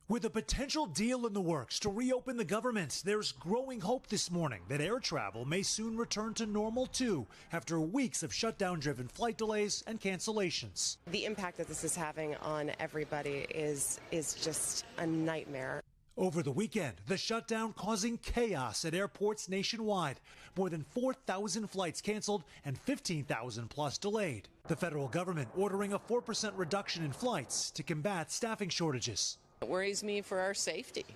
With a potential deal in the works to reopen the government, there's growing hope this morning that air travel may soon return to normal too, after weeks of shutdown-driven flight delays and cancellations. The impact that this is having on everybody is just a nightmare. Over the weekend, the shutdown causing chaos at airports nationwide. More than 4,000 flights canceled and 15,000 plus delayed. The federal government ordering a 4% reduction in flights to combat staffing shortages. It worries me for our safety.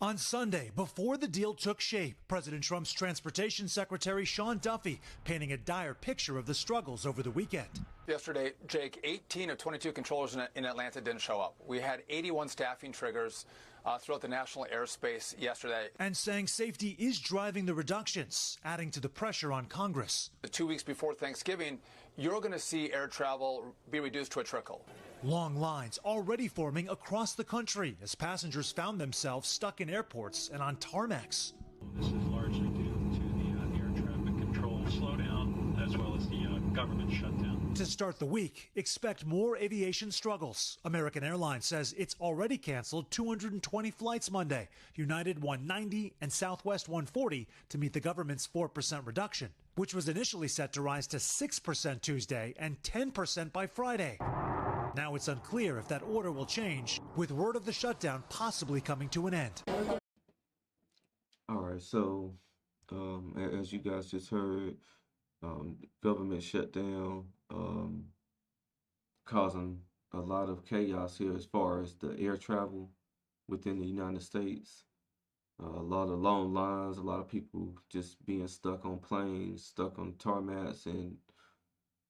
On Sunday, before the deal took shape, President Trump's transportation secretary Sean Duffy painting a dire picture of the struggles over the weekend. Yesterday, Jake, 18 of 22 controllers in Atlanta didn't show up. We had 81 staffing triggers throughout the national airspace yesterday. And saying safety is driving the reductions, adding to the pressure on Congress. 2 weeks before Thanksgiving, you're going to see air travel be reduced to a trickle. Long lines already forming across the country as passengers found themselves stuck in airports and on tarmacs. This is largely due to the air traffic control slowdown as well as the government shutdown. To start the week, expect more aviation struggles. American Airlines says it's already canceled 220 flights Monday, United 190 and Southwest 140 to meet the government's 4% reduction, which was initially set to rise to 6% Tuesday and 10% by Friday. Now it's unclear if that order will change, with word of the shutdown possibly coming to an end. All right, so as you guys just heard, government shutdown causing a lot of chaos here as far as the air travel within the United States. A lot of long lines, a lot of people just being stuck on planes, stuck on tarmacs, and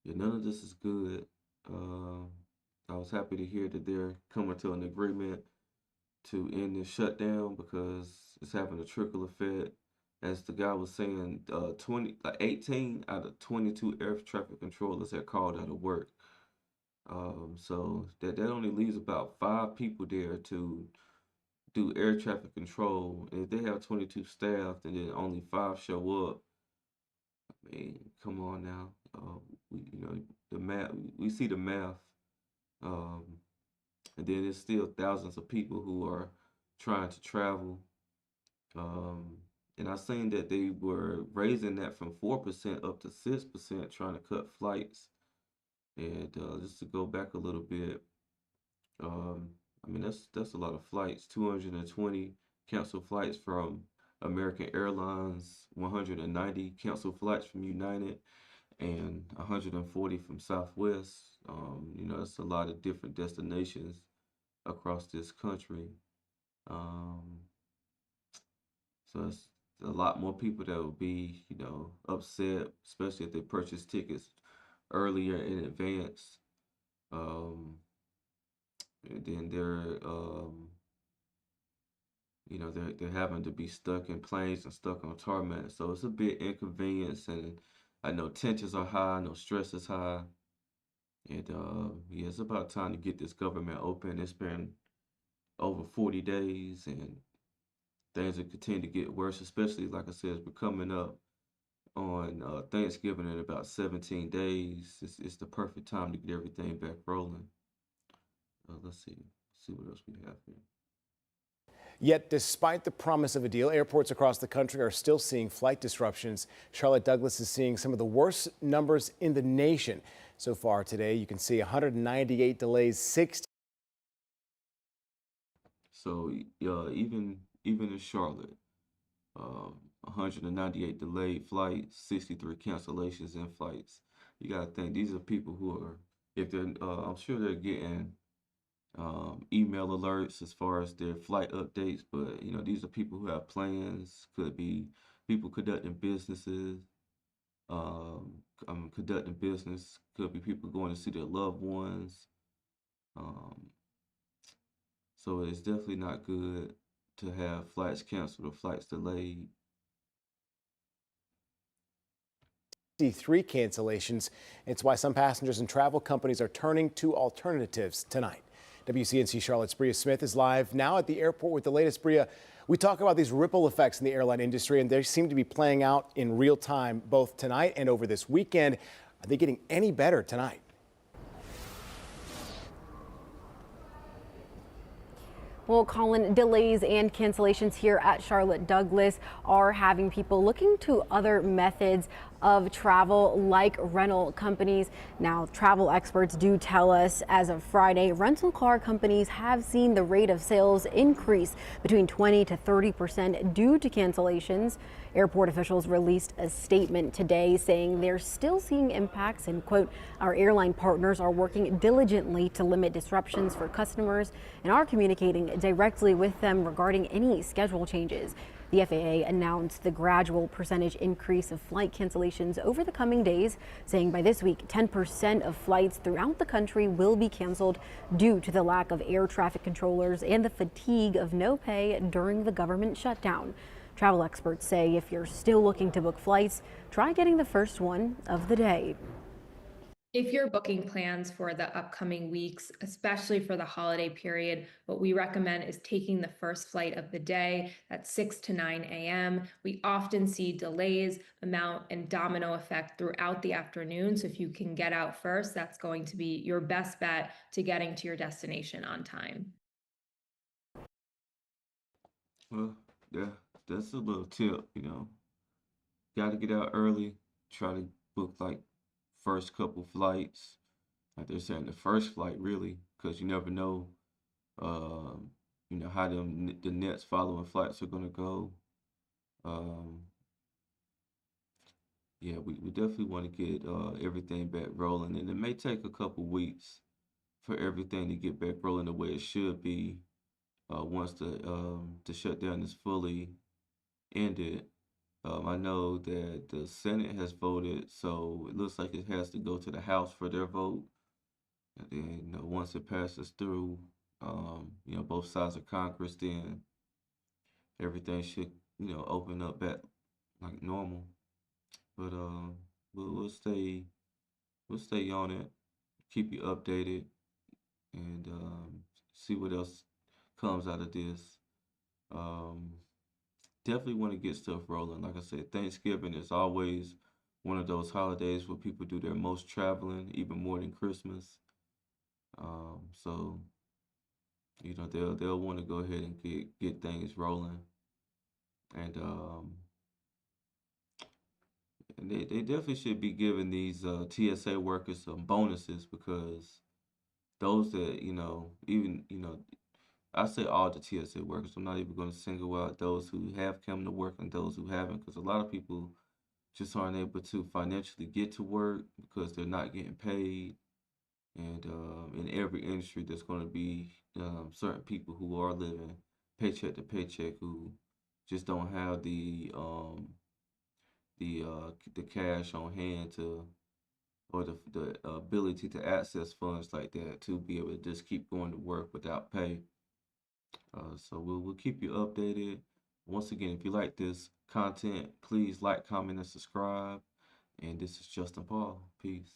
none of this is good. I was happy to hear that they're coming to an agreement to end this shutdown because it's having a trickle effect. As the guy was saying, 18 out of 22 air traffic controllers are called out of work. So that only leaves about 5 people there to do air traffic control. And if they have 22 staff and then only 5 show up, I mean, come on now. The math. We see the math. And then there's still thousands of people who are trying to travel. And I seen that they were raising that from 4% up to 6%, trying to cut flights. And just to go back a little bit, I mean, that's a lot of flights. 220 canceled flights from American Airlines, 190 canceled flights from United, and 140 from Southwest. That's a lot of different destinations across this country. So it's a lot more people that would be, upset, especially if they purchase tickets earlier in advance. And then they're having to be stuck in planes and stuck on tarmac. So it's a bit inconvenience, and I know tensions are high, I know stress is high. And it's about time to get this government open. It's been over 40 days and things will continue to get worse, especially, like I said, we're coming up on Thanksgiving in about 17 days. It's the perfect time to get everything back rolling. Let's see what else we have here. Yet, despite the promise of a deal, airports across the country are still seeing flight disruptions. Charlotte Douglas is seeing some of the worst numbers in the nation. So far today, you can see 198 delays, 60. So even in Charlotte, 198 delayed flights, 63 cancellations in flights. You got to think these are people who are, if they're, I'm sure they're getting email alerts as far as their flight updates, but these are people who have plans. Could be people conducting businesses, conducting business. Could be people going to see their loved ones. So it's definitely not good to have flights canceled or flights delayed. 3 cancellations. It's why some passengers and travel companies are turning to alternatives tonight. WCNC Charlotte's Bria Smith is live now at the airport with the latest. Bria, we talk about these ripple effects in the airline industry, and they seem to be playing out in real time both tonight and over this weekend. Are they getting any better tonight? Well, Colin, delays and cancellations here at Charlotte Douglas are having people looking to other methods of travel like rental companies. Now, travel experts do tell us as of Friday, rental car companies have seen the rate of sales increase between 20 to 30% due to cancellations. Airport officials released a statement today saying they're still seeing impacts and, quote, our airline partners are working diligently to limit disruptions for customers and are communicating directly with them regarding any schedule changes. The FAA announced the gradual percentage increase of flight cancellations over the coming days, saying by this week, 10% of flights throughout the country will be canceled due to the lack of air traffic controllers and the fatigue of no pay during the government shutdown. Travel experts say if you're still looking to book flights, try getting the first one of the day. If you're booking plans for the upcoming weeks, especially for the holiday period, what we recommend is taking the first flight of the day at 6 to 9 a.m. We often see delays, amount, and domino effect throughout the afternoon. So if you can get out first, that's going to be your best bet to getting to your destination on time. Well, yeah, that's a little tip, Got to get out early, try to book like first couple flights. Like they're saying the first flight really, because you never know, um, how the next following flights are gonna go. Um, yeah, we definitely want to get everything back rolling, and it may take a couple weeks for everything to get back rolling the way it should be once the shutdown is fully ended. I know that the Senate has voted, so it looks like it has to go to the House for their vote. And then, once it passes through, both sides of Congress, then everything should, open up back like normal. But we'll stay on it, keep you updated, and see what else comes out of this. Um, Definitely want to get stuff rolling. Like I said, Thanksgiving is always one of those holidays where people do their most traveling, even more than Christmas. So they'll want to go ahead and get things rolling, and they definitely should be giving these TSA workers some bonuses because those that even I say all the TSA workers. I'm not even going to single out those who have come to work and those who haven't, because a lot of people just aren't able to financially get to work because they're not getting paid. And in every industry, there's going to be certain people who are living paycheck to paycheck who just don't have the cash on hand to or the ability to access funds like that to be able to just keep going to work without pay. So we'll keep you updated. Once again, if you like this content, please like, comment, and subscribe. And this is Justin Paul. Peace.